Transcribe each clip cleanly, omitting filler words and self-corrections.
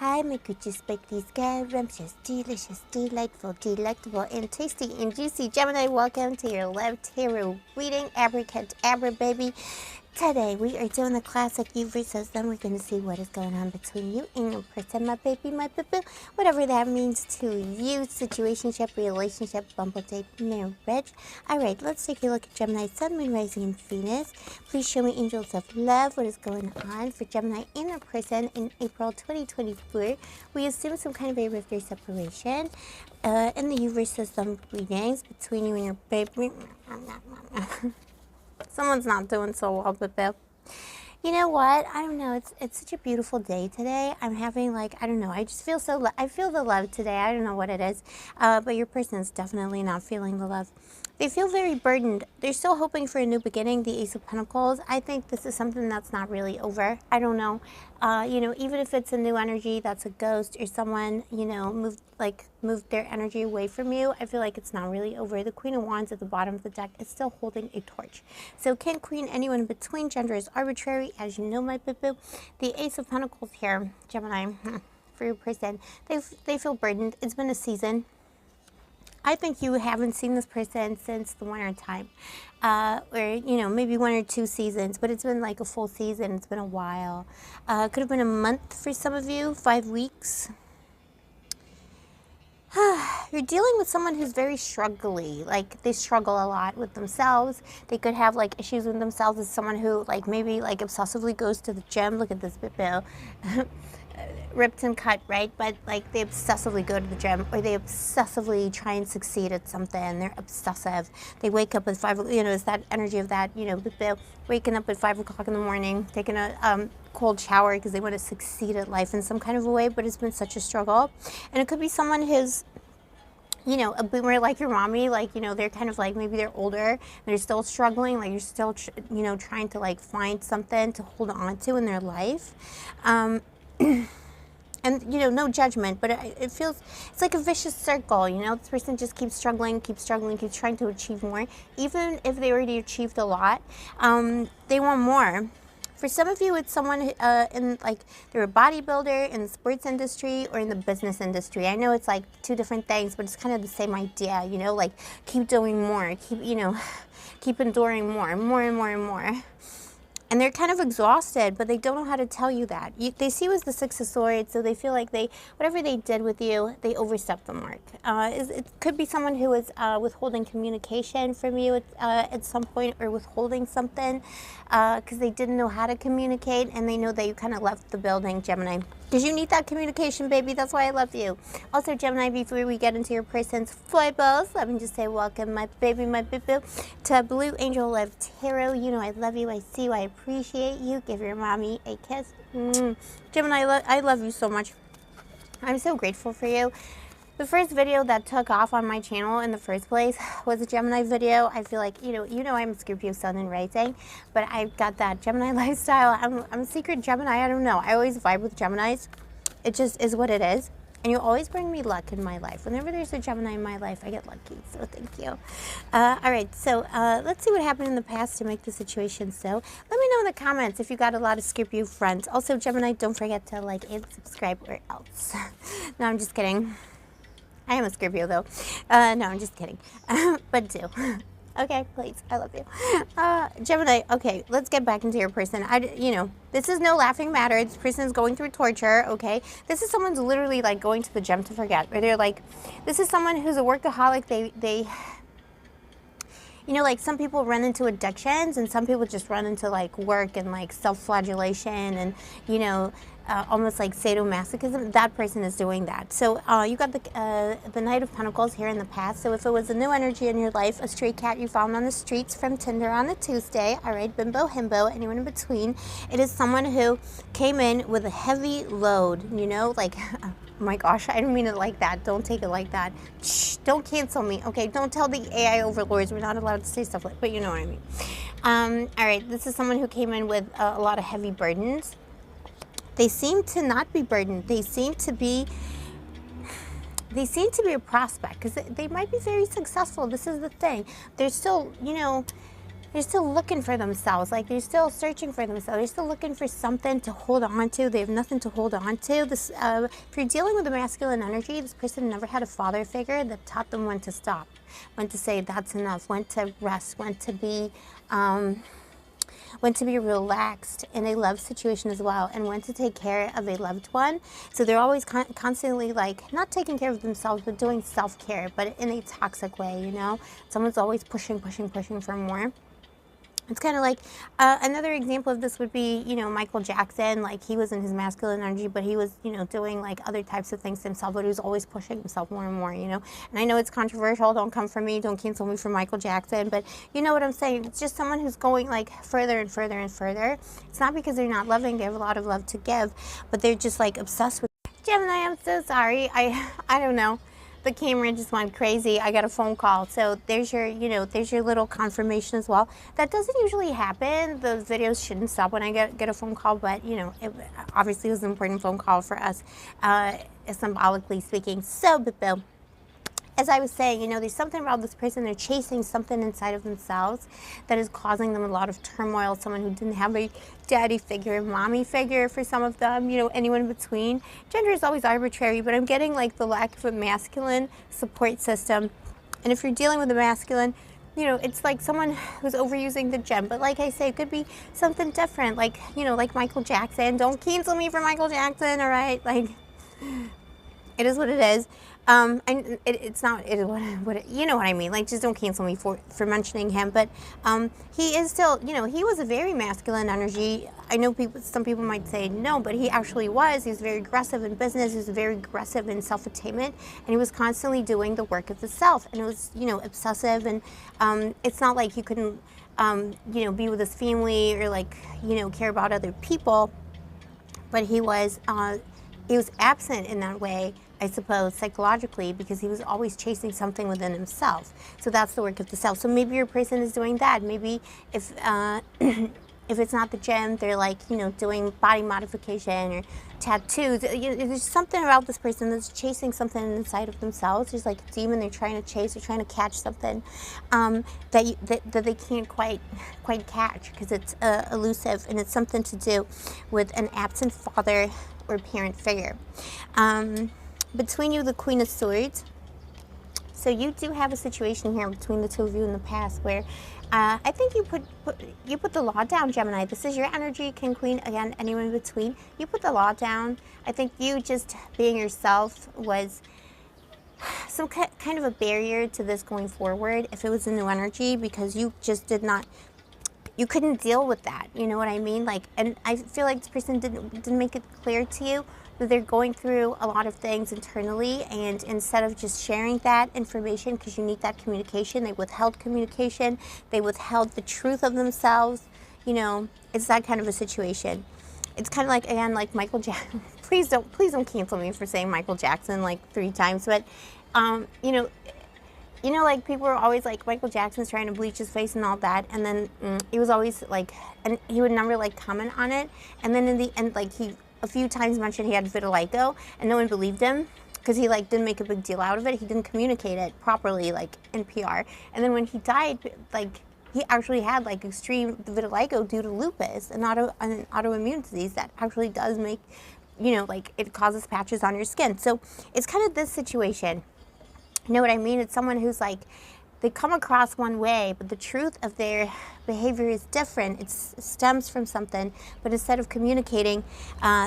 Hi, my Gucci's baked scrumptious, delicious, delightful, delectable, and tasty and juicy Gemini. Welcome to your love tarot reading, Abracadabra, baby. Today we are doing the classic you versus them. We're going to see what is going on between you and your person, my baby, my boo-boo, whatever that means to you. Situationship, relationship, bumble date, marriage. All right, let's take a look at Gemini, Sun, Moon, Rising, and Venus. Please show me angels of love. What is going on for Gemini and their person in April 2024? We assume some kind of a rift or separation. In the you versus them readings between you and your baby. Someone's not doing so well, but you know what? I don't know. It's such a beautiful day today. I'm having I don't know. I just feel I feel the love today. I don't know what it is, but your person is definitely not feeling the love. They feel very burdened. They're still hoping for a new beginning, the Ace of Pentacles. I think this is something that's not really over. I don't know. You know, even if it's a new energy that's a ghost or someone, you know, moved their energy away from you, I feel like it's not really over. The Queen of Wands at the bottom of the deck is still holding a torch. So King, Queen, anyone in between, gender is arbitrary, as you know, my boo-boo. The Ace of Pentacles here, Gemini, for your person, they feel burdened. It's been a season. I think you haven't seen this person since the winter time, or, you know, maybe 1 or 2 seasons, but it's been like a full season. It's been a while. Could have been a month for some of you, 5 weeks. You're dealing with someone who's very struggly. Like, they struggle a lot with themselves. They could have like issues with themselves as someone who maybe obsessively goes to the gym. Look at this bit, Bill. Ripped and cut, right? But they obsessively go to the gym, or they obsessively try and succeed at something. They're obsessive. They wake up at 5, you know, it's that energy of that, you know, waking up at 5 o'clock in the morning, taking a cold shower because they want to succeed at life in some kind of a way, but it's been such a struggle. And it could be someone who's, you know, a boomer like your mommy, you know, they're kind of maybe they're older, and they're still struggling, you're still, you know, trying to find something to hold on to in their life. And, you know, no judgment, but it feels, it's like a vicious circle, you know. This person just keeps struggling, keeps trying to achieve more. Even if they already achieved a lot, they want more. For some of you, it's someone in, they're a bodybuilder in the sports industry or in the business industry. I know it's 2 different things, but it's kind of the same idea, you know, keep doing more, you know, keep enduring more and more and more and more. And they're kind of exhausted, but they don't know how to tell you that. They see you as the 6 of Swords, so they feel like whatever they did with you, they overstepped the mark. It could be someone who is withholding communication from you at some point, or withholding something because they didn't know how to communicate, and they know that you kind of left the building, Gemini. Because you need that communication, baby. That's why I love you. Also, Gemini, before we get into your person's foibles, let me just say welcome, my baby, my boo-boo, to Blue Angel Love Tarot. You know I love you. I see you. I appreciate you. Give your mommy a kiss. Gemini, I love you so much. I'm so grateful for you. The first video that took off on my channel in the first place was a Gemini video. I feel like, you know I'm a Scorpio Sun and Rising, but I've got that Gemini lifestyle. I'm a secret Gemini. I don't know. I always vibe with Geminis. It just is what it is. And you always bring me luck in my life. Whenever there's a Gemini in my life, I get lucky. So thank you. All right. So let's see what happened in the past to make the situation so. Let me know in the comments if you got a lot of Scorpio friends. Also, Gemini, don't forget to like and subscribe or else. No, I'm just kidding. I am a Scorpio, though. No, I'm just kidding. But do. Okay, please. I love you. Gemini, okay, let's get back into your person. You know, this is no laughing matter. This person is going through torture, okay? This is someone's literally, going to the gym to forget. Or they're this is someone who's a workaholic. They you know, some people run into addictions, and some people just run into, work and, self-flagellation and, you know, almost like sadomasochism. That person is doing that. So you got the Knight of Pentacles here in the past. So if it was a new energy in your life, a stray cat you found on the streets from Tinder on a Tuesday, all right, bimbo, himbo, anyone in between, it is someone who came in with a heavy load, you know, oh my gosh, I didn't mean it like that. Don't take it like that. Shh, don't cancel me, okay? Don't tell the AI overlords we're not allowed to say stuff but you know what I mean. All right, this is someone who came in with a lot of heavy burdens. They seem to not be burdened. They seem to be a prospect because they might be very successful. This is the thing. They're still, you know, they're still looking for themselves. Like, they're still searching for themselves. They're still looking for something to hold on to. They have nothing to hold on to. This, if you're dealing with a masculine energy, this person never had a father figure that taught them when to stop, when to say that's enough, when to rest, when to be relaxed in a love situation as well, and when to take care of a loved one. So they're always constantly, like, not taking care of themselves, but doing self-care, but in a toxic way, you know? Someone's always pushing for more. It's kind of like, another example of this would be, you know, Michael Jackson. Like, he was in his masculine energy, but he was, you know, doing like other types of things to himself, but he was always pushing himself more and more, you know. And I know it's controversial. Don't come for me. Don't cancel me for Michael Jackson. But you know what I'm saying? It's just someone who's going like further and further and further. It's not because they're not loving. They have a lot of love to give, but they're just like obsessed with Gemini. I'm so sorry. I don't know. The camera just went crazy. I got a phone call. So there's your, you know, there's your little confirmation as well. That doesn't usually happen. The videos shouldn't stop when I get a phone call, but you know, it obviously was an important phone call for us, symbolically speaking. So, Bill, as I was saying, you know, there's something about this person. They're chasing something inside of themselves that is causing them a lot of turmoil. Someone who didn't have a daddy figure, a mommy figure for some of them, you know, anyone in between. Gender is always arbitrary, but I'm getting like the lack of a masculine support system. And if you're dealing with a masculine, you know, it's like someone who's overusing the gem. But like I say, it could be something different, like, you know, like Michael Jackson. Don't cancel me for Michael Jackson, all right? Like, it is what it is. And it's not, it is what you know what I mean. Like, just don't cancel me for mentioning him. But he is still, you know, he was a very masculine energy. I know some people might say no, but he actually was. He was very aggressive in business. He was very aggressive in self-attainment, and he was constantly doing the work of the self. And it was, you know, obsessive. And it's not like he couldn't, you know, be with his family or like, you know, care about other people. But he was absent in that way, I suppose, psychologically, because he was always chasing something within himself. So that's the work of the self. So maybe your person is doing that. Maybe if if it's not the gym, they're like, you know, doing body modification or tattoos. You know, there's something about this person that's chasing something inside of themselves. There's like a demon they're trying to chase. They're trying to catch something that they can't quite catch because it's elusive, and it's something to do with an absent father or parent figure. Between you, the Queen of Swords. So you do have a situation here between the two of you in the past where I think you put the law down, Gemini. This is your energy, King, Queen, again, anyone in between. You put the law down. I think you just being yourself was some kind of a barrier to this going forward if it was a new energy, because you just you couldn't deal with that, you know what I mean? Like, and I feel like this person didn't make it clear to you that they're going through a lot of things internally, and instead of just sharing that information, because you need that communication, they withheld communication, they withheld the truth of themselves. You know, it's that kind of a situation. It's kind of like, again, like Michael Jackson. Please don't cancel me for saying Michael Jackson like 3 times, but you know, like, people are always like, Michael Jackson's trying to bleach his face and all that, and then he was always like, and he would never like comment on it, and then in the end, like, he a few times mentioned he had vitiligo, and no one believed him because he like didn't make a big deal out of it. He didn't communicate it properly, like in PR. And then when he died, like, he actually had like extreme vitiligo due to lupus, an autoimmune disease that actually does make, you know, like, it causes patches on your skin. So it's kind of this situation. You know what I mean? It's someone who's like, they come across one way, but the truth of their behavior is different. It stems from something, but instead of communicating,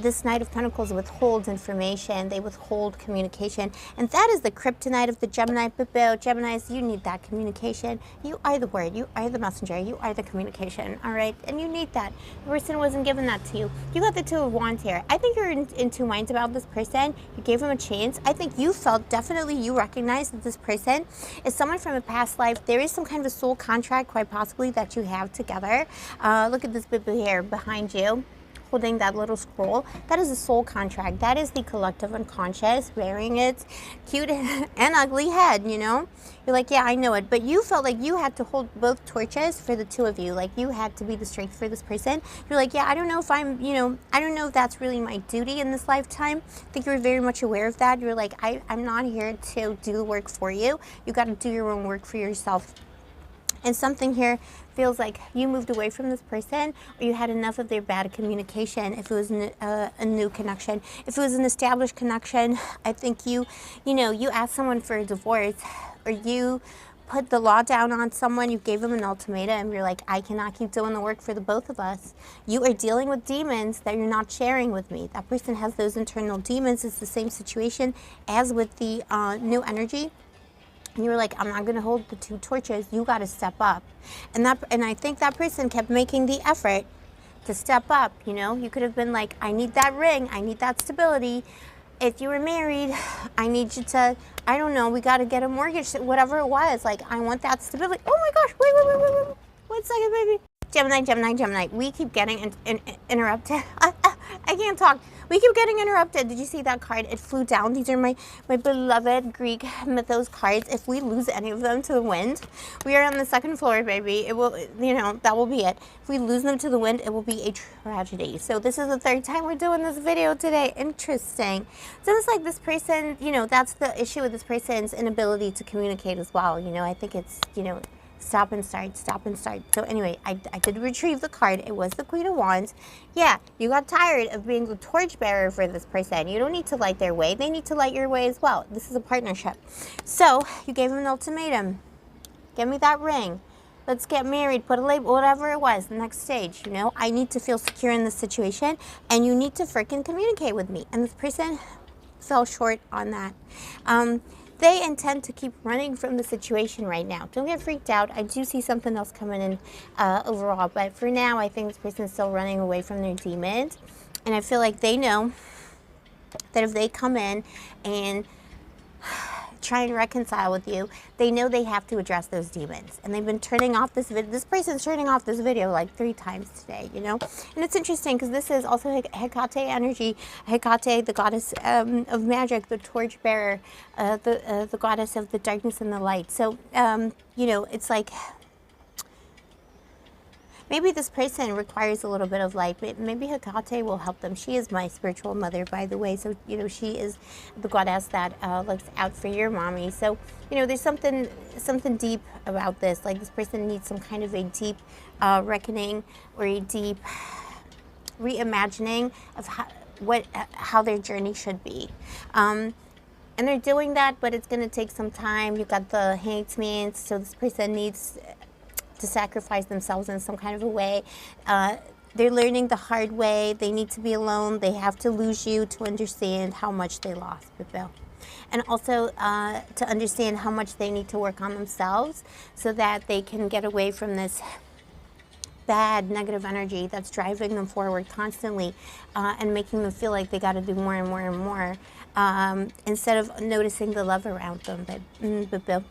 this Knight of Pentacles withholds information. They withhold communication, and that is the kryptonite of the Gemini. But Geminis, you need that communication. You are the word. You are the messenger. You are the communication. All right, and you need that. The person wasn't given that to you. You got the Two of Wands here. I think you're in 2 minds about this person. You gave him a chance. I think you felt, definitely you recognize that this person is someone from a past life. There is some kind of a soul contract, quite possibly, that you have together. Look at this baby here behind you, holding that little scroll. That is a soul contract. That is the collective unconscious wearing its cute and ugly head, you know? You're like, yeah, I know it. But you felt like you had to hold both torches for the two of you. Like, you had to be the strength for this person. You're like, yeah, I don't know if I'm, you know, I don't know if that's really my duty in this lifetime. I think you're very much aware of that. You're like, I'm not here to do the work for you. You got to do your own work for yourself. And something here feels like you moved away from this person, or you had enough of their bad communication. If it was a new connection, if it was an established connection, I think you asked someone for a divorce, or you put the law down on someone, you gave them an ultimatum, you're like, I cannot keep doing the work for the both of us. You are dealing with demons that you're not sharing with me. That person has those internal demons. It's the same situation as with the new energy. And you were like, I'm not going to hold the two torches. You got to step up. And I think that person kept making the effort to step up. You know, you could have been like, I need that ring. I need that stability. If you were married, I need you to, I don't know, we got to get a mortgage, whatever it was. Like, I want that stability. Oh my gosh, wait. 1 second, baby. Gemini. We keep getting interrupted. I can't talk. We keep getting interrupted. Did you see that card? It flew down. These are my beloved Greek mythos cards. If we lose any of them to the wind, we are on the second floor, baby. It will, that will be it. If we lose them to the wind, it will be a tragedy. So this is the third time we're doing this video today. Interesting. So it's like this person, that's the issue with this person's inability to communicate as well. I think it's, stop and start. So anyway, I did retrieve the card. It was the Queen of Wands. Yeah, you got tired of being the torchbearer for this person. You don't need to light their way. They need to light your way as well. This is a partnership. So you gave them an ultimatum. Give me that ring. Let's get married. Put a label, whatever it was, the next stage. I need to feel secure in this situation, and you need to freaking communicate with me. And this person fell short on that. They intend to keep running from the situation right now. Don't get freaked out. I do see something else coming in overall. But for now, I think this person is still running away from their demons. And I feel like they know that if they come in and try and reconcile with you, they know they have to address those demons. And they've been turning off this video. This person's turning off this video like 3 times today, And it's interesting because this is also Hecate energy. Hecate, the goddess of magic, the torchbearer, the goddess of the darkness and the light. So, it's like, maybe this person requires a little bit of light. Maybe Hecate will help them. She is my spiritual mother, by the way. So, she is the goddess that looks out for your mommy. So, there's something deep about this. Like, this person needs some kind of a deep reckoning or a deep reimagining of how their journey should be. And they're doing that, but it's going to take some time. You've got the Hanged Man, so this person needs to sacrifice themselves in some kind of a way. They're learning the hard way. They need to be alone. They have to lose you to understand how much they lost, Bill. And also to understand how much they need to work on themselves so that they can get away from this bad negative energy that's driving them forward constantly and making them feel like they got to do more and more and more instead of noticing the love around them. But Bill,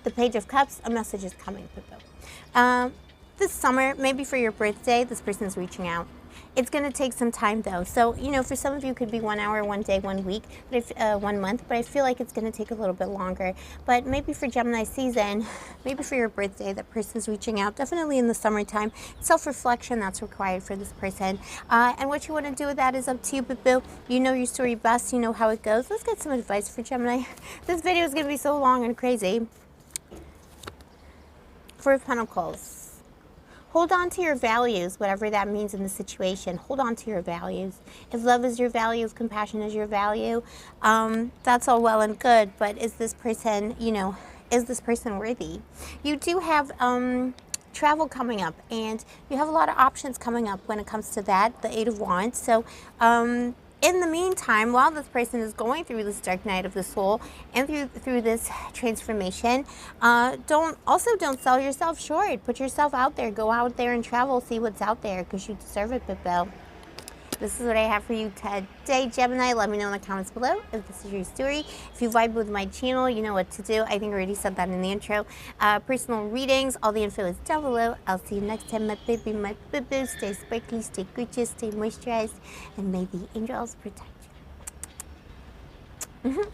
the Page of Cups, a message is coming, Bill. This summer, maybe for your birthday, this person's reaching out. It's going to take some time, though. So, for some of you, it could be 1 hour, 1 day, 1 week, but 1 month. But I feel like it's going to take a little bit longer. But maybe for Gemini season, maybe for your birthday, that person's reaching out. Definitely in the summertime. Self-reflection, that's required for this person. And what you want to do with that is up to you, but Bill, you know your story best. You know how it goes. Let's get some advice for Gemini. This video is going to be so long and crazy. Four of Pentacles. Hold on to your values, whatever that means in the situation. Hold on to your values. If love is your value, if compassion is your value, that's all well and good. But is this person, is this person worthy? You do have travel coming up, and you have a lot of options coming up when it comes to that, the 8 of Wands. So, in the meantime, while this person is going through this dark night of the soul and through this transformation, don't sell yourself short. Put yourself out there. Go out there and travel. See what's out there because you deserve it, Bill. This is what I have for you today, Gemini. Let me know in the comments below if this is your story. If you vibe with my channel, you know what to do. I think I already said that in the intro. Personal readings, all the info is down below. I'll see you next time, my baby, my boo-boo. Stay sparkly, stay gorgeous, stay moisturized, and may the angels protect you.